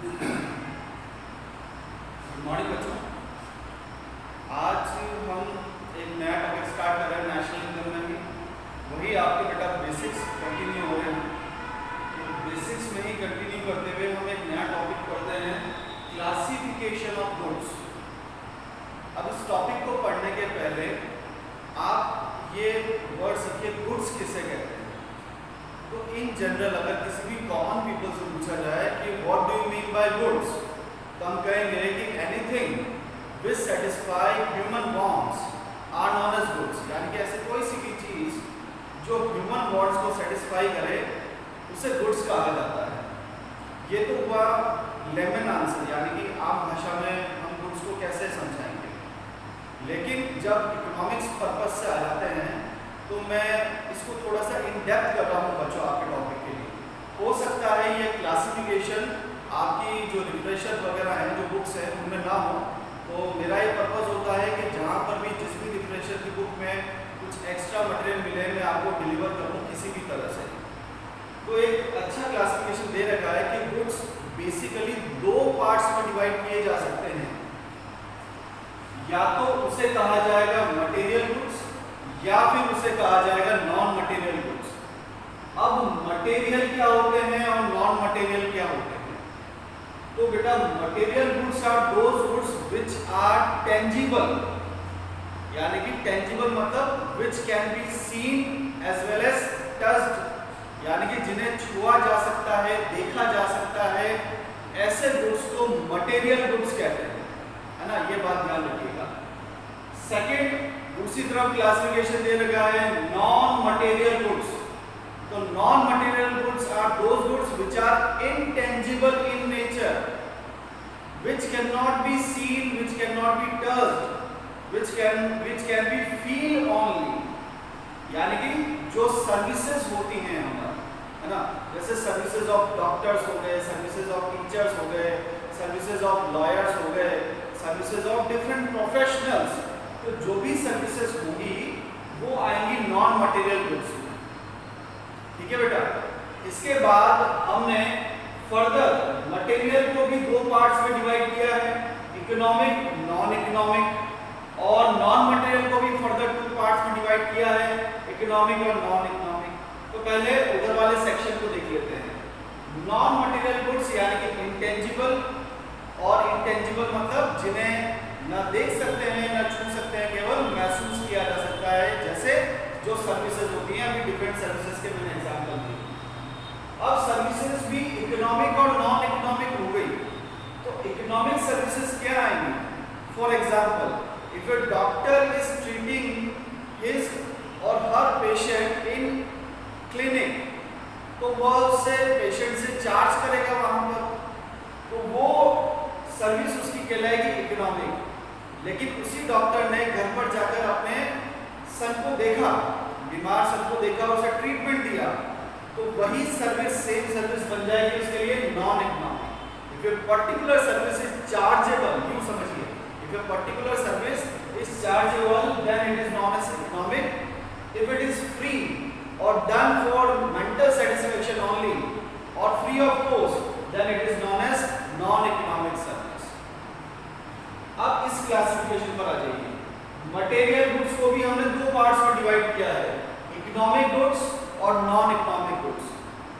Good morning बच्चों। आज हम एक नया टॉपिक स्टार्ट कर रहे हैं नेशनल इनकम में भी। वही आपके बेटा बेसिक्स कंटिन्यू हो रहे हैं, तो बेसिक्स में ही कंटिन्यू करते हुए हम एक नया टॉपिक पढ़ते हैं, क्लासिफिकेशन ऑफ गुड्स। अब इस टॉपिक को पढ़ने के पहले आप ये वर्ड सीखिए, गुड्स किसे कहते हैं। तो इन जनरल अगर किसी भी कॉमन पीपल से पूछा जाए कि what do you mean by goods, तो हम कहेंगे कि anything which satisfy human wants are known as goods. यानी कि ऐसे कोई सी भी चीज जो ह्यूमन वांट्स को सेटिस्फाई करे उसे गुड्स कहा जाता है। ये तो हुआ लेमन आंसर, यानी कि आम भाषा में हम गुड्स को कैसे समझाएंगे। लेकिन जब इकोनॉमिक्स पर्पज से आ जाते हैं तो मैं इसको थोड़ा सा इन डेप्थ कर रहा हूँ बच्चों आपके टॉपिक के लिए। हो सकता है ये क्लासिफिकेशन आपकी जो रिफ्रेशर वगैरह हैं, जो बुक्स हैं, उनमें ना हो, तो मेरा ये पर्पज़ होता है कि जहाँ पर भी जिस भी रिफ्रेशर की बुक में कुछ एक्स्ट्रा मटेरियल मिले मैं आपको डिलीवर करूँ किसी भी तरह से। तो एक अच्छा क्लासिफिकेशन दे रखा है कि गुड्स बेसिकली दो पार्ट्स में डिवाइड किए जा सकते हैं। या तो उसे कहा जाएगा मटेरियल गुड्स या फिर उसे कहा जाएगा नॉन मटेरियल गुड्स। अब मटेरियल क्या होते हैं और नॉन मटेरियल क्या होते हैं? तो बेटा material goods are those goods which are tangible, यानी कि टेंजिबल मतलब which can be seen as well as touched, यानी कि जिन्हें छुआ जा सकता है, देखा जा सकता है, ऐसे गुड्स को मटेरियल गुड्स कहते हैं, है ना। ये बात ध्यान रखिएगा। सेकंड, दूसरी तरफ क्लासिफिकेशन दे रखा है नॉन मटेरियल गुड्स। तो non material goods are those goods which are intangible in nature, which cannot be seen, which cannot be touched, which can be feel only। यानी कि जो सर्विसेज होती हैं हमारा, है ना, जैसे सर्विसेज ऑफ डॉक्टर्स हो गए, सर्विसेज ऑफ टीचर्स हो गए, सर्विसेज ऑफ लॉयर्स हो गए, सर्विसेज ऑफ डिफरेंट प्रोफेशनल्स, तो जो भी सर्विसेज होगी वो आएंगी नॉन मटेरियल गुड्स में। ठीक है बेटा। इसके बाद हमने फर्दर मटेरियल को भी दो पार्ट्स में डिवाइड किया है, इकोनॉमिक, नॉन इकोनॉमिक, और नॉन मटेरियल को भी फर्दर टू पार्ट्स में डिवाइड किया है, इकोनॉमिक और नॉन इकोनॉमिक। तो पहले उधर वाले सेक्शन को देख लेते हैं। नॉन मटेरियल गुड्स यानी कि इंटेंजिबल, और इंटेंजिबल मतलब जिन्हें न देख सकते हैं न छू सकते हैं, केवल महसूस किया जा सकता है, जैसे जो सर्विसेज होती हैं। अभी डिफरेंट सर्विसेज के मैंने एग्जांपल दिए। अब सर्विसेज भी इकोनॉमिक और नॉन इकोनॉमिक हो गई, तो इकोनॉमिक सर्विसेज क्या आएंगी? For example, if A doctor is treating his और हर पेशेंट इन क्लिनिक, तो वह उससे पेशेंट से चार्ज करेगा वहां पर, तो वो सर्विस उसकी कहलाएगी इकोनॉमिक। लेकिन उसी डॉक्टर ने घर पर जाकर अपने सन को देखा, बीमार सन को देखा, उसे ट्रीटमेंट दिया, तो वही सर्विस, सेम सर्विस बन जाएगी उसके लिए non economic. If a particular service is chargeable, यूं समझिए, if a particular service is chargeable then it is non as economic. If it is free और done for mental satisfaction only और free of cost, then it is non as non economic service. अब इस classification पर आ जाइए। Material goods को भी हमने दो पार्ट्स में डिवाइड किया है, इकोनॉमिक गुड्स और नॉन इकोनॉमिक गुड्स।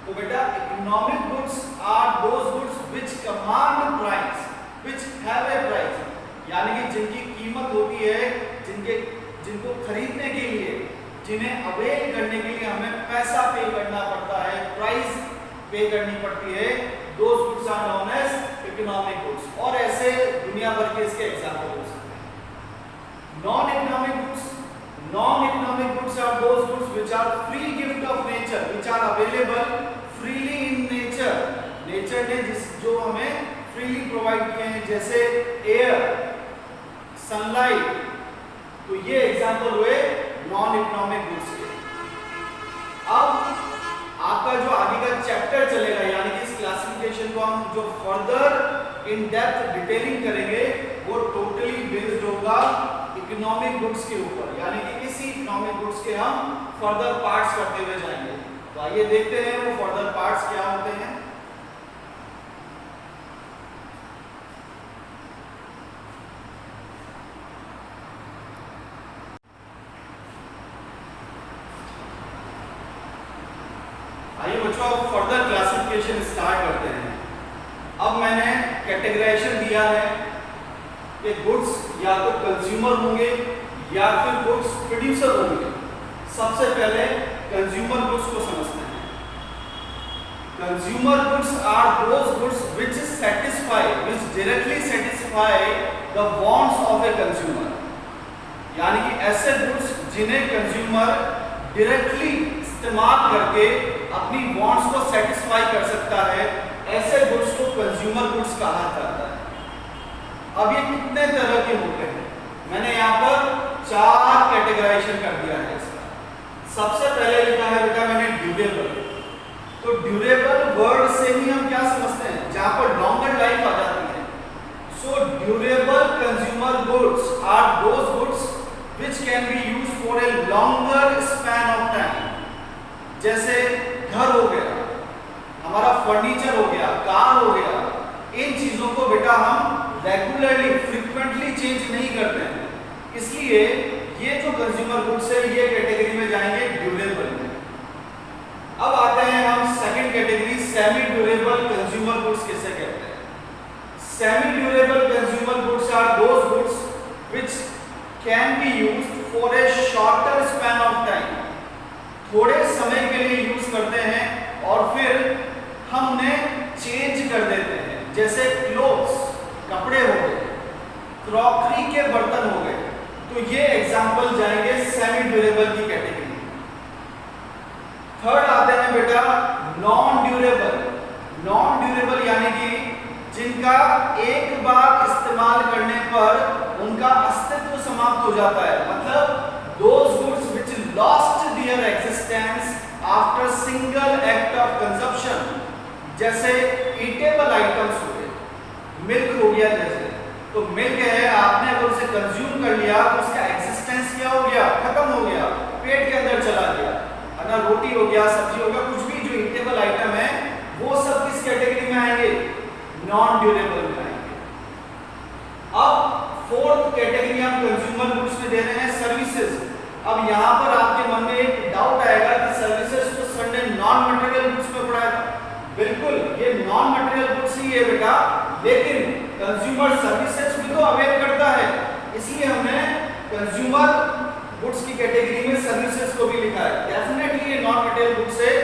तो बेटा economic goods are those goods which command price, which have a price, यानी कि जिनकी कीमत होती है, जिनको खरीदने के लिए, जिन्हें अवेल करने के लिए हमें पैसा पे करना पड़ता है, प्राइस पे करनी पड़ती है, those goods are known as economic goods. और ऐसे दुनिया भर के इसके एग्जांपल हो सकते हैं। Non economic goods are those goods which are free gift of nature, which are available freely in nature। Nature ने जो हमें फ्रीली प्रोवाइड किए हैं, जैसे एयर, सनलाइट, तो ये एग्जांपल हुए नॉन इकोनॉमिक गुड्स के। अब आपका जो आगे का चैप्टर चलेगा, यानी कि इस क्लासिफिकेशन को हम जो फर्दर इन डेप्थ डिटेलिंग करेंगे, वो टोटली बेस्ड होगा इकोनॉमिक गुड्स के ऊपर, यानी कि इसी इकोनॉमिक गुड्स के हम फर्दर पार्ट्स करते हुए जाएंगे। तो आइए देखते हैं वो फर्दर पार्ट्स क्या होते हैं। बच्चों अब फर्दर क्लासिफिकेशन स्टार्ट करते हैं। अब मैंने कैटेगराइजेशन दिया है कि गुड्स या तो कंज्यूमर होंगे या फिर गुड्स प्रोड्यूसर होंगे। सबसे पहले कंज्यूमर गुड्स को समझते हैं। Consumer goods are those goods which directly satisfy the wants of a consumer, यानी कि ऐसे गुड्स जिन्हें कंज्यूमर डायरेक्टली इस्तेमाल करके अपनी वांट्स को सेटिस्फाई कर सकता है, ऐसे गुड्स को कंज्यूमर गुड्स कहा जाता है। अब ये कितने तरह के होते हैं, मैंने यहाँ पर 4 कैटेगराइजेशन कर दिया है इसका। सबसे पहले लिखा है बेटा मैंने ड्यूरेबल। तो ड्यूरेबल वर्ड से ही हम क्या समझते हैं, जहां पर लॉन्गर लाइफ आ जाती है। So durable consumer goods are those goods which can be used for a longer span of time। जैसे घर हो गया, हमारा फर्नीचर हो गया, कार हो गया, इन चीजों को बेटा हम रेगुलरली फ्रीक्वेंटली चेंज नहीं करते हैं, इसलिए ये जो कंज्यूमर गुड्स है ये कैटेगरी में जाएंगे ड्यूरेबल में। अब आते हैं हम second category, semi durable consumer goods किसे कहते हैं। Semi durable consumer goods are those goods which can be used for a shorter span of time। थोड़े समय के लिए यूज करते हैं और फिर हम उन्हें चेंज कर देते हैं। जैसे क्लोथ्स, कपड़े हो गए, क्रॉकरी के बर्तन हो गए, तो ये एग्जांपल जाएंगे सेमी ड्यूरेबल की कैटेगरी। थर्ड आते हैं बेटा नॉन ड्यूरेबल। नॉन ड्यूरेबल यानी कि जिनका एक बार इस्तेमाल करने पर उनका अस्तित्व समाप्त हो जाता है, मतलब those goods which lost their existence after single act of consumption। जैसे ईटेबल आइटम्स हो गए, मिल्क हो गया, जैसे तो मिल्क है, आपने अगर उसे कंज्यूम कर लिया तो उसका एग्जिस्टेंस क्या हो गया, खत्म हो गया, पेट के अंदर चला गया, है ना। रोटी हो गया, सब्जी हो गया, कुछ भी जो ईटेबल आइटम है वो सब किस कैटेगरी में आएंगे, नॉन ड्यूरेबल में आएंगे। अब फोर्थ कैटेगरी हम कंज्यूमर गुड्स में दे रहे हैं सर्विसेज। अब यहाँ पर आपके मन में एक डाउट आएगा कि सर्विसेज तो सर ने नॉन मटेरियल गुड्स में पढ़ाया था। बिल्कुल, ये नॉन मटेरियल गुड्स ही है बेटा, लेकिन कंज्यूमर सर्विसेज भी तो अवेल करता है, इसलिए हमने कंज्यूमर गुड्स की कैटेगरी में सर्विसेज को भी लिखा है। डेफिनेटली ये नॉन मटेरियल गुड्स है,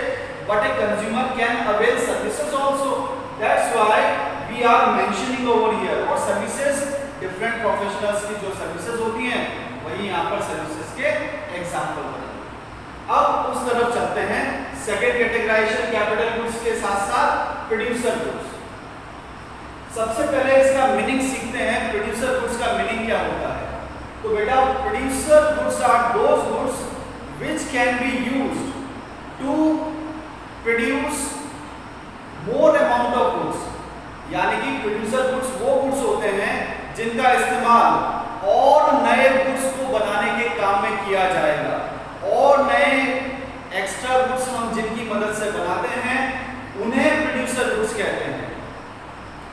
but a consumer can avail services also, that's why we are mentioning over here. और सर्विसेज डिफरेंट प्रोफेशनल्स की जो सर्विसेज होती हैं वही यहाँ पर सर्विसेज के एग्जांपल हैं। अब उस तरफ चलते हैं, सेकंड कैटेगराइजेशन कैपिटल गुड्स के साथ साथ प्रोड्यूसर गुड्स। सबसे पहले इसका मीनिंग सीखते हैं, प्रोड्यूसर गुड्स का मीनिंग क्या होता है। तो बेटा producer goods are those goods which can be used to produce more amount of goods, यानी कि प्रोड्यूसर गुड्स वो गुड्स होते हैं जिनका इस्तेमाल और नए गुड्स को बनाने के काम में किया जाएगा, और नए एक्स्ट्रा गुड्स हम जिनकी मदद से बनाते हैं उन्हें प्रोड्यूसर गुड्स कहते हैं।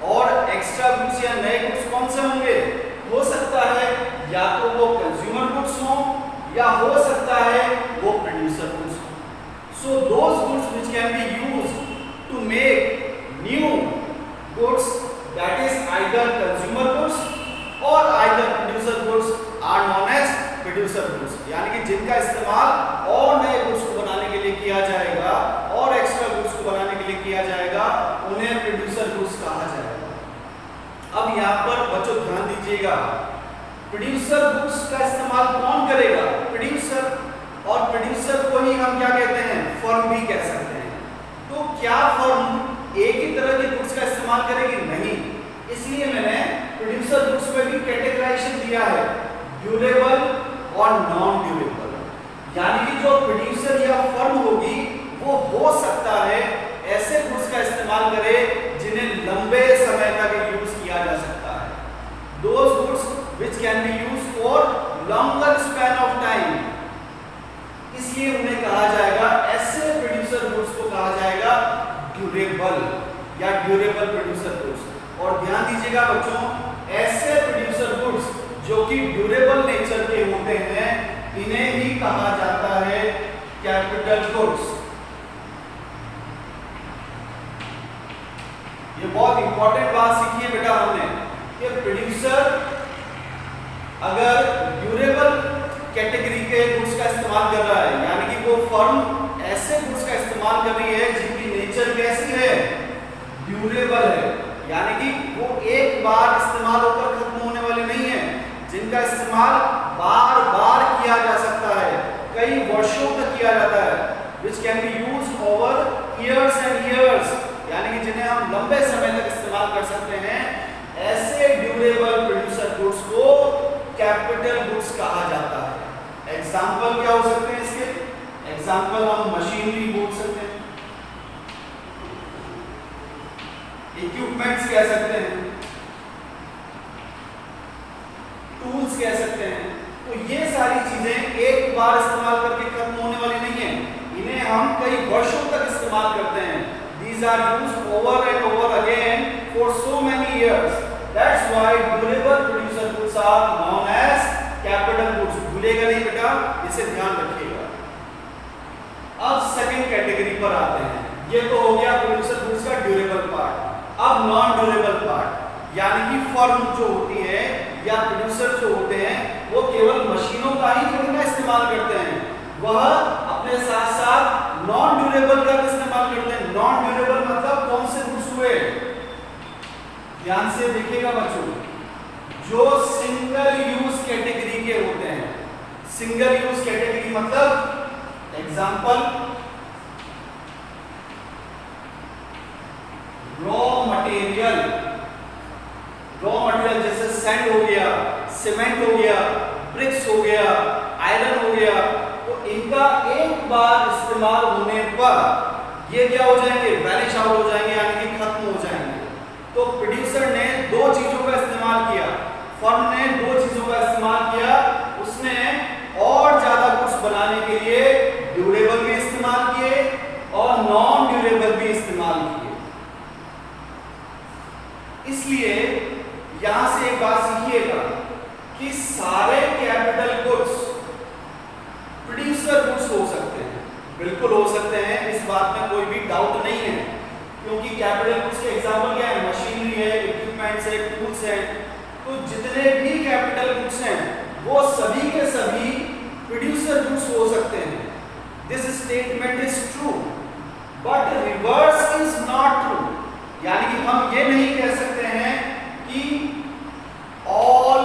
और एक्स्ट्रा गुड्स या नए गुड्स कौन से होंगे, हो सकता है या तो वो कंज्यूमर गुड्स हों या हो सकता है वो प्रोड्यूसर गुड्स हों। So those goods which can be used to make new goods, that is either consumer goods or either producer goods are known as producer goods। यानी कि जिनका इस्तेमाल और नए गुड्स को बनाने के लिए किया जाएगा और एक्स्ट्रा गुड्स को बनाने के लिए किया जाएगा, उन्हें प्रोड्यूसर गुड्स कहा जाएगा। अब यहाँ पर बच्चों ध्यान दीजिएगा, प्रोड्यूसर गुड्स का इस्तेमाल कौन करेगा, प्रोड्यूसर, और प्रोड्यूसर को ही हम क्या कहते हैं, फर्म भी कह सकते हैं। तो क्या फर्म एक ही तरह की गुड्स का इस्तेमाल करेगी, नहीं, इसलिए मैंने प्रोड्यूसर गुड्स में भी कैटेगराइजेशन दिया है, ड्यूरेबल और नॉन ड्यूरेबल। यानी कि जो प्रोड्यूसर या फर्म होगी वो हो सकता है ऐसे गुड्स का इस्तेमाल करे जिन्हें लंबे समय तक यूज किया जा सकता है, those goods which can be used for longer span of time, इसलिए उन्हें कहा जाएगा, ऐसे प्रोड्यूसर गुड्स को कहा जाएगा ड्यूरेबल या ड्यूरेबल प्रोड्यूसर गुड्स। और ध्यान दीजिएगा बच्चों, ऐसे प्रोड्यूसर गुड्स जो कि ड्यूरेबल नेचर के होते हैं इन्हें ही कहा जाता है कैपिटल गुड्स। ये बहुत इंपॉर्टेंट बात सीखी है बेटा हमने कि प्रोड्यूसर अगर ड्यूरेबल कैटेगरी के गुड्स का इस्तेमाल कर रहा है, यानी कि वो फर्म ऐसे गुड्स का इस्तेमाल कर रही है जिनकी नेचर कैसी है, ड्यूरेबल है, यानी कि वो एक बार इस्तेमाल होकर खत्म होने वाले नहीं है, जिनका इस्तेमाल बार बार किया जा सकता है, कई वर्षों तक किया जाता है, which can be used over years and years, यानी कि जिन्हें हम लंबे समय तक इस्तेमाल कर सकते हैं, ऐसे ड्यूरेबल प्रोड्यूसर गुड्स को कैपिटल गुड्स कहा जाता है। एग्जाम्पल क्या हो सकते हैं इसके? एग्जाम्पल हम मशीनरी बोल सकते हैं, इक्विपमेंट्स कह सकते हैं, टूल्स कह सकते हैं। तो ये सारी चीजें एक बार इस्तेमाल करके खत्म होने वाली नहीं है, इन्हें हम कई वर्षों तक इस्तेमाल करते हैं। These are used over and over again for so many years. That's why durable producer goods are known as capital goods. भूलेगा नहीं बेटा, इसे ध्यान रखिएगा। अब सेकंड कैटेगरी पर आते हैं। ये तो हो गया प्रोड्यूसर गुड्स का ड्यूरेबल पार्ट। अब नॉन ड्यूरेबल पार्ट, यानी कि फर्म जो होती है या प्रोड्यूसर जो होते हैं वो केवल मशीनों का ही थोड़ी ना इस्तेमाल करते हैं, वह अपने साथ साथ नॉन ड्यूरेबल का भी इस्तेमाल करते हैं। नॉन ड्यूरेबल मतलब कौन से गुड्स हुए? ध्यान से देखिएगा बच्चों, जो सिंगल यूज कैटेगरी के होते हैं। सिंगल यूज कैटेगरी मतलब एग्जांपल रॉ मटेरियल, जैसे सैंड हो गया, सीमेंट हो गया, ब्रिक्स हो गया, आयरन हो गया, तो इनका एक बार इस्तेमाल होने पर ये क्या हो जाएंगे? वैनिश आउट हो जाएंगे, यानी कि खत्म हो जाएंगे। तो प्रोड्यूसर ने दो चीजों का इस्तेमाल किया, फर्म ने दो चीजों का इस्तेमाल किया, उसने और ज्यादा गुड्स बनाने के लिए ड्यूरेबल भी इस्तेमाल किए और नॉन ड्यूरेबल भी इस्तेमाल किए। इसलिए यहां से एक बात सीखिएगा कि सारे कैपिटल गुड्स प्रोड्यूसर गुड्स हो सकते हैं, बिल्कुल हो सकते हैं, इस बात में कोई भी डाउट नहीं है, क्योंकि कैपिटल गुड्स के एग्जांपल क्या है? मशीनरी है, इक्विपमेंट्स है, टूल्स है। तो जितने भी कैपिटल गुड्स हैं वो सभी के सभी प्रोड्यूसर गुड्स हो सकते हैं। This statement is true but reverse is not true, यानी कि हम ये नहीं कह सकते हैं कि all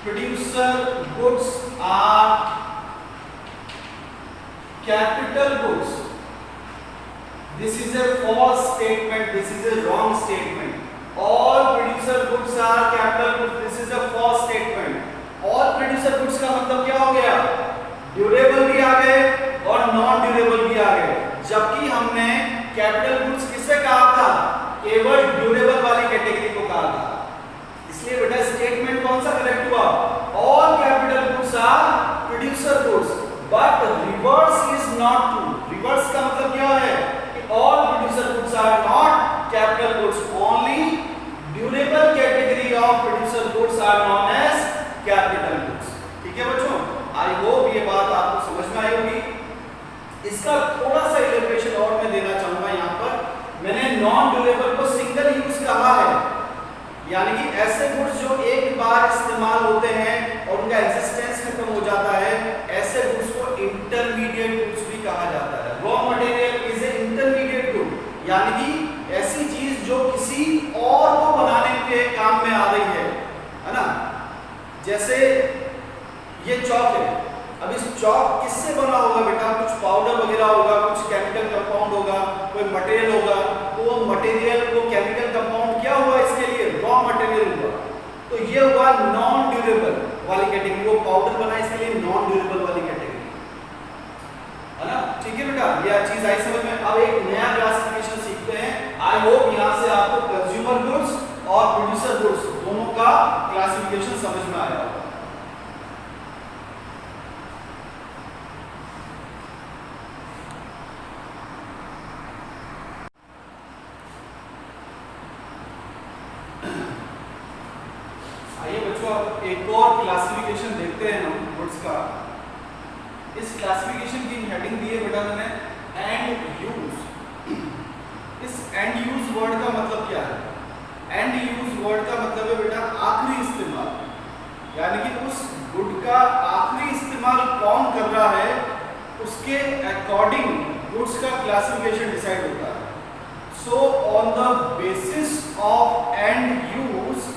producer goods are capital goods. This is a false statement, this is a wrong statement. All producer goods are capital goods, this is a false statement. All producer goods का मतलब क्या हो गया? ड्यूरेबल भी आ गए और non durable भी आ गए, जबकि हमने कैपिटल गुड्स किसे कहा था? केवल ड्यूरेबल वाली कैटेगरी को कहा था। इसलिए बेटा स्टेटमेंट कौन सा करेक्ट हुआ? All capital goods are producer goods but reverse is not true. Reverse का मतलब क्या है? कि all producer goods are not capital goods, only durable category of producer goods are known as capital goods. ठीक है बच्चों, I hope ये बात आपको समझ में आई होगी। इसका थोड़ा सा इलस्ट्रेशन और मैं देना चाहूंगा। यहाँ पर मैंने नॉन ड्यूरेबल को सिंगल यूज कहा है, यानी कि ऐसे गुड्स जो एक बार इस्तेमाल होते हैं और उनका एक्जिस्टेंस खत्म हो जाता है, ऐसे गुड्स को इंटरमीडिएट गुड्स भी कहा जाता है। Raw material is A intermediate good, यानी कि ऐसी चीज जो किसी और को बनाने के काम में आ रही है ना? जैसे ये चॉक है, अब इस चॉक किससे बना होगा बेटा? कुछ पाउडर वगैरह होगा, कुछ केमिकल कंपाउंड होगा, कोई मटेरियल होगा, तो वो मटेरियल को केमिकल कंपाउंड क्या हुआ? इसके लिए रॉ मटेरियल हुआ। तो ये हुआ नॉन ड्यूरेबल वाली कैटेगरी, वो पाउडर बना इसके लिए नॉन ड्यूरेबल वाली कैटेगरी, है ना? ठीक है बेटा, ये चीज आई समझ में। अब एक नया क्लासिफिकेशन सीखते हैं। आई होप यहां से आपको कंज्यूमर गुड्स और प्रोड्यूसर गुड्स दोनों का क्लासिफिकेशन समझ में आया होगा। एक और क्लासिफिकेशन देखते हैं हम गुड्स का। इस क्लासिफिकेशन की हेडिंग दी है बेटा मैंने एंड यूज। इस एंड यूज वर्ड का मतलब क्या है? एंड यूज वर्ड का मतलब है बेटा आखिरी इस्तेमाल, यानी कि उस गुड का आखिरी इस्तेमाल कौन कर रहा है उसके अकॉर्डिंग गुड्स का क्लासिफिकेशन डिसाइड होता है। So on the basis of end use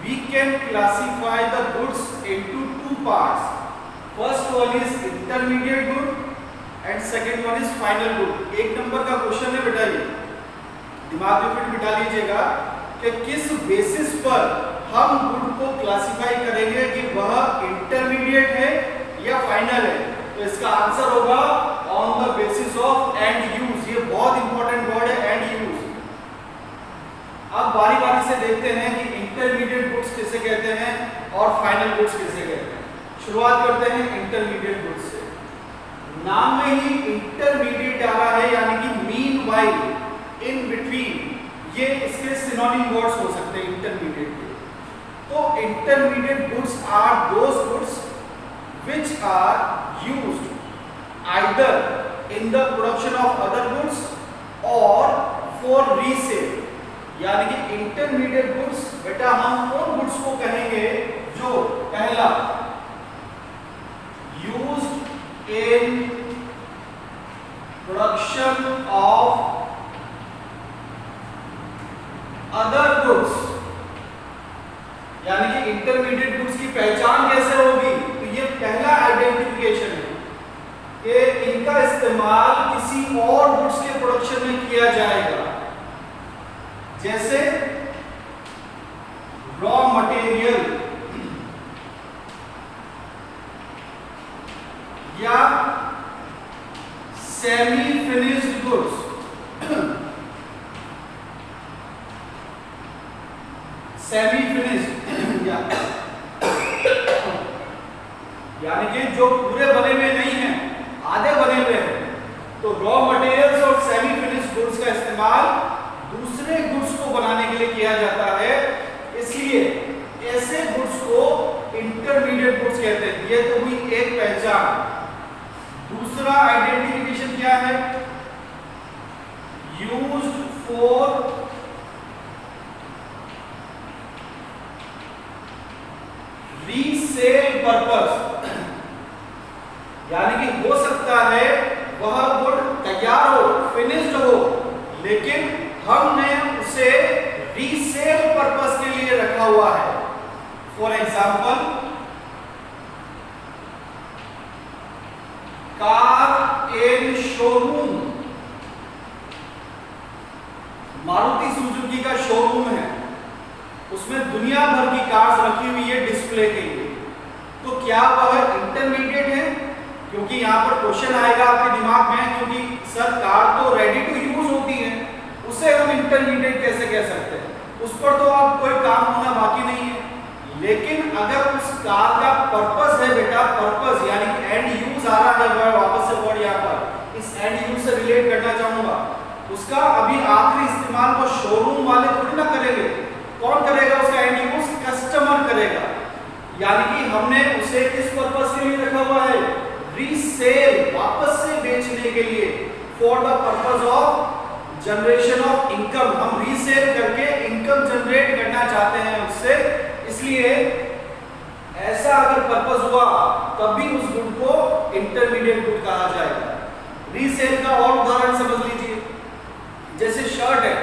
we can classify the goods into two parts. First one is intermediate good and second one is final good. एक नंबर का question है बेटा, ये दिमाग में फिट बिठा लीजिएगा कि किस बेसिस पर हम गुड को क्लासिफाई करेंगे कि वह इंटरमीडिएट है या फाइनल है। तो इसका आंसर होगा on the basis of end use. ये बहुत इंपॉर्टेंट वर्ड है, एंड यूज। अब बारी बारी से देखते हैं कि इंटरमीडिएट गुड्स किसे कहते हैं और फाइनल गुड्स किसे कहते हैं। शुरुआत करते हैं इंटरमीडिएट गुड्स से। नाम में ही इंटरमीडिएट आ रहा है, यानी कि मीन वाइल, इन बिटवीन, ये इसके सिनोनिम वर्ड्स हो सकते हैं इंटरमीडिएट के। तो intermediate goods are those goods which are used either in the production of other goods or for resale। यानी कि इंटरमीडिएट गुड्स बेटा हम उन गुड्स को कहेंगे जो पहला used in production of other goods। यानी कि इंटरमीडिएट गुड्स की पहचान कैसे होगी, ये पहला आइडेंटिफिकेशन है कि इनका इस्तेमाल किसी और गुड्स के प्रोडक्शन में किया जाएगा, जैसे रॉ मटेरियल या semi finished goods. Semi finished यानी कि जो पूरे बने हुए नहीं हैं, आधे बने हुए हैं। तो रॉ मटेरियल्स और सेमी फिनिश्ड गुड्स का इस्तेमाल दूसरे गुड्स को बनाने के लिए किया जाता है, इसलिए ऐसे गुड्स को इंटरमीडिएट गुड्स कहते हैं। ये तो हुई एक पहचान। दूसरा आइडेंटिफिकेशन क्या है, यूज्ड फॉर रीसेल पर्पस। यानी कि हो सकता है वह गुड तैयार हो, फिनिश्ड हो, लेकिन हमने उसे रीसेल पर्पस के लिए रखा हुआ है। For example, car in showroom. Maruti Suzuki का शोरूम है, उसमें दुनिया भर की कार्स रखी हुई है डिस्प्ले के लिए। तो क्या वह इंटरमीडिएट है? क्योंकि यहाँ पर क्वेश्चन आएगा आपके दिमाग में, क्योंकि सर कार तो रेडी टू यूज होती है, उसे हम इंटरमीडिएट कैसे कह सकते हैं? उस पर तो आप कोई काम होना बाकी नहीं है। लेकिन अगर उस कार का पर्पस है बेटा, पर्पस यानी कि एंड यूज आ रहा है वर्ड, वापस से वर्ड यहाँ पर इस एंड यूज से रिलेट करना चाहूंगा, उसका अभी आखिरी इस्तेमाल वो शोरूम वाले थोड़ी ना करेंगे। कौन करेगा उसका एंड यूज? कस्टमर करेगा। यानी कि हमने उसे किस पर्पस के लिए रखा हुआ है? रीसेल, वापस से बेचने के लिए, for the purpose of generation of income. हम रीसेल करके इनकम जनरेट करना चाहते हैं उससे, इसलिए ऐसा अगर पर्पस हुआ तब भी उस गुड को इंटरमीडिएट गुड कहा जाएगा। रीसेल का और उदाहरण समझ लीजिए, जैसे शर्ट है।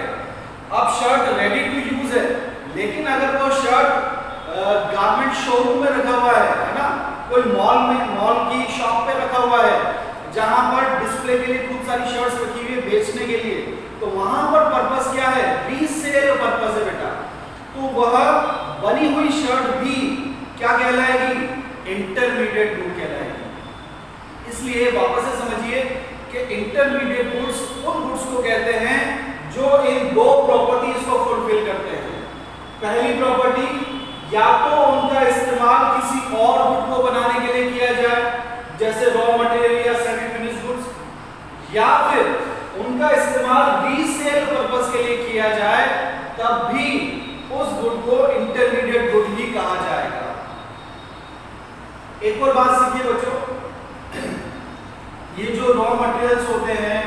अब शर्ट रेडी टू यूज है, लेकिन अगर वो शर्ट गारमेंट शोरूम में रखा हुआ है ना, कोई मॉल में, मॉल की शॉप पे रखा हुआ है, जहां पर डिस्प्ले के लिए खूब सारी शर्ट्स रखी हुई है बेचने के लिए, तो वहां पर पर्पस क्या है? रीसेल पर्पस है बेटा। तो वह बनी हुई शर्ट भी क्या कहलाएगी? इंटरमीडिएट गुड कहलाएगी। इसलिए वापस से समझिए कि इंटरमीडिएट गुड्स उन गुड्स को कहते हैं जो इन दो प्रॉपर्टीज को फुलफिल करते हैं। पहली प्रॉपर्टी, या तो उनका इस्तेमाल किसी और गुड को बनाने के लिए किया जाए, जैसे रॉ मटेरियल या सेमी फिनिश्ड गुड्स, या फिर उनका इस्तेमाल रीसेल पर्पस के लिए किया जाए, तब भी उस गुड को इंटरमीडिएट गुड ही कहा जाएगा। एक और बात सीखिए बच्चों, ये जो रॉ मटेरियल्स होते हैं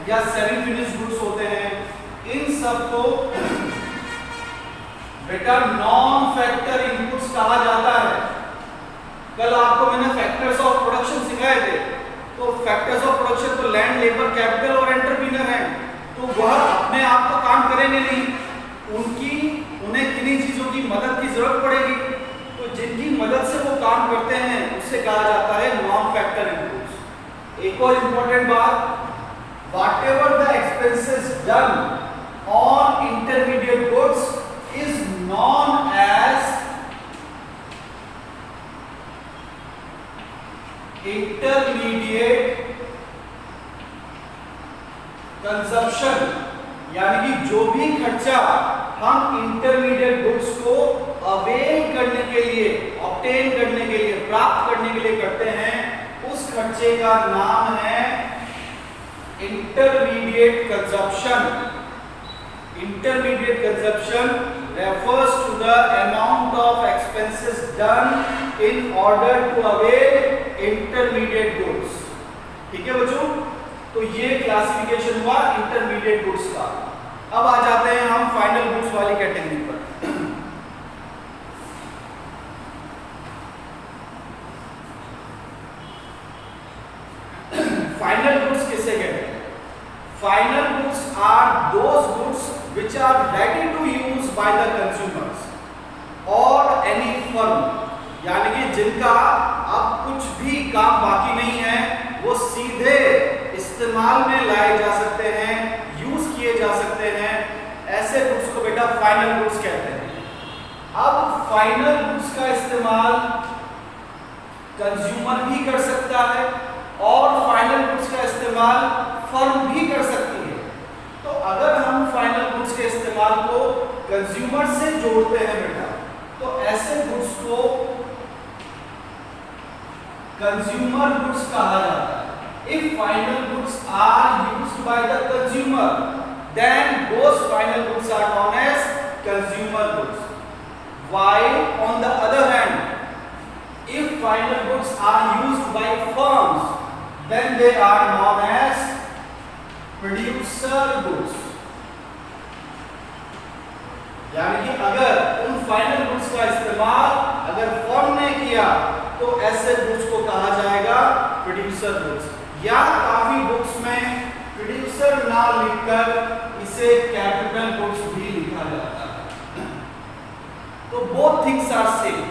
या सेमी फिनिश्ड गुड्स होते हैं, इन सब को बेटा नॉन फैक्टर इनपुट्स कहा जाता है। कल आपको मैंने फैक्टर्स ऑफ प्रोडक्शन सिखाए थे, तो फैक्टर्स ऑफ प्रोडक्शन तो लैंड, लेबर, कैपिटल और एंटरप्रेन्योर हैं, तो वह अपने आप तो काम करेंगे नहीं, उन्हें किन्हीं चीजों की मदद की जरूरत पड़ेगी। तो जिनकी मदद से वो काम करते हैं उसे कहा जाता है नॉन फैक्टर इनपुट्स। एक और इंपॉर्टेंट बात, whatever the expenses done on intermediate goods is known as intermediate consumption, यानी कि जो भी खर्चा हम इंटरमीडिएट गुड्स को अवेल करने के लिए, ऑब्टेन करने के लिए, प्राप्त करने के लिए करते हैं, उस खर्चे का नाम है intermediate consumption. Intermediate consumption refers to the amount of expenses done in order to avail intermediate goods। ठीक है बच्चों, तो ये क्लासिफिकेशन हुआ इंटरमीडिएट गुड्स का। अब आ जाते हैं हम फाइनल गुड्स वाली कैटेगरी पर। फाइनल गुड्स किसे कहते हैं? Final goods are those goods which are ready to use by the consumers or any firm, यानी कि जिनका अब कुछ भी काम बाकी नहीं है, वो सीधे इस्तेमाल में लाए जा सकते हैं, यूज किए जा सकते हैं, ऐसे गुड्स को बेटा फाइनल गुड्स कहते हैं। अब फाइनल गुड्स का इस्तेमाल कंज्यूमर भी कर सकता है और फाइनल गुड्स का इस्तेमाल फर्म भी कर सकती है। तो अगर हम फाइनल गुड्स के इस्तेमाल को कंज्यूमर से जोड़ते हैं बेटा, तो ऐसे गुड्स को कंज्यूमर गुड्स कहा जाता है। If final goods are used by the consumer, then those final goods are known as consumer goods. While on the other hand, if final goods are used by firms, then they are known as producer goods. यानी कि अगर उन final goods का इस्तेमाल अगर firm ने किया तो ऐसे गुड्स को कहा जाएगा प्रोड्यूसर गुड्स। या काफी बुक्स में प्रोड्यूसर ना लिखकर इसे कैपिटल गुड्स भी लिखा जाता है। तो both things are same.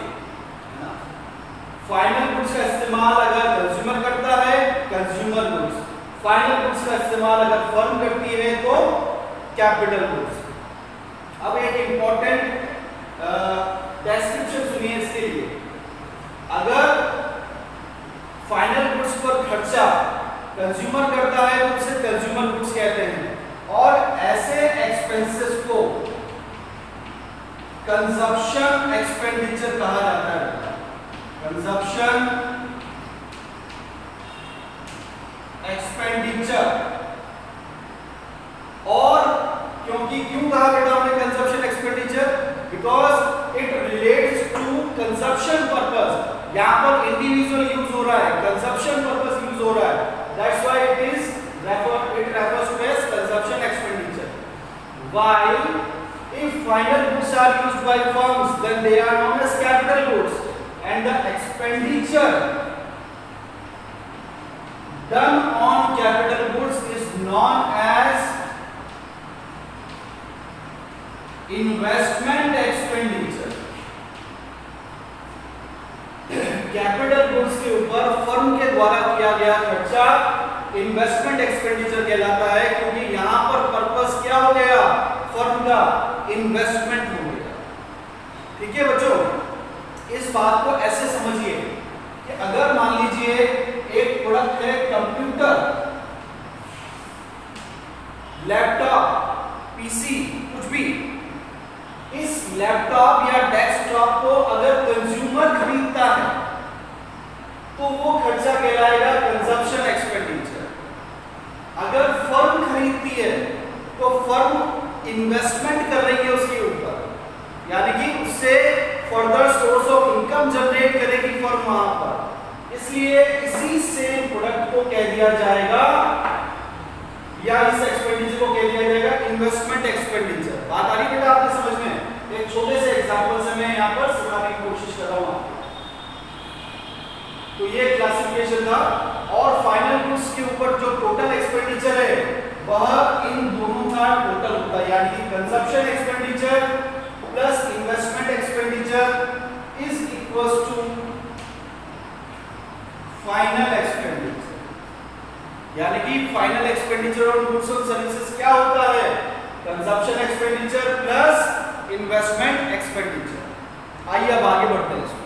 Final goods का इस्तेमाल अगर कंज्यूमर करता है, कंज्यूमर गुड्स। फाइनल गुड्स का इस्तेमाल अगर फर्म करती है तो कैपिटल गुड्स। अब एक इंपॉर्टेंट डिस्क्रिप्शन सुनिए इसके लिए। अगर फाइनल गुड्स पर खर्चा कंज्यूमर करता है तो उसे कंज्यूमर गुड्स कहते हैं, और ऐसे एक्सपेंसेस को कंजप्शन एक्सपेंडिचर कहा जाता है। Consumption expenditure. और क्यों कहा बेटा हमने consumption expenditure? Because it relates to consumption purpose. यहां पर इंडिविजुअल यूज हो रहा है, कंजप्शन पर्पस यूज हो रहा है, that's why it refers to as consumption expenditure. While if final goods are used by firms, then they are known as capital goods, and the expenditure done on capital goods is known as investment expenditure। Capital goods के ऊपर firm के द्वारा किया गया खर्चा investment expenditure कहलाता है, क्योंकि यहां पर पर्पस क्या हो गया? फर्म का इन्वेस्टमेंट हो गया। ठीक है बच्चों, इस बात को ऐसे समझिए कि अगर मान लीजिए एक प्रोडक्ट है कंप्यूटर, लैपटॉप, पीसी, कुछ भी, इस लैपटॉप या डेस्कटॉप को अगर कंज्यूमर खरीदता है तो वो खर्चा कहलाएगा कंजप्शन एक्सपेंडिचर। अगर फर्म खरीदती है तो फर्म इन्वेस्टमेंट कर रही है उसके ऊपर, यानी कि उससे further source of income generate करेगी फर्म वहां पर, इसलिए इसी सेम प्रोडक्ट को कह दिया जाएगा या इस एक्सपेंडिचर को कह दिया जाएगा इन्वेस्टमेंट एक्सपेंडिचर। बात आ रही बेटा आपके समझ में? एक छोटे से था और फाइनल गुड्स के ऊपर जो टोटल एक्सपेंडिचर है वह इन दोनों का टोटल होता है, यानी कि consumption expenditure plus investment expenditure is equals to final expenditure. यानी कि फाइनल एक्सपेंडिचर ऑन गुड्स और सर्विसेज क्या होता है? Consumption expenditure plus investment expenditure. आइए अब आगे बढ़ते हैं।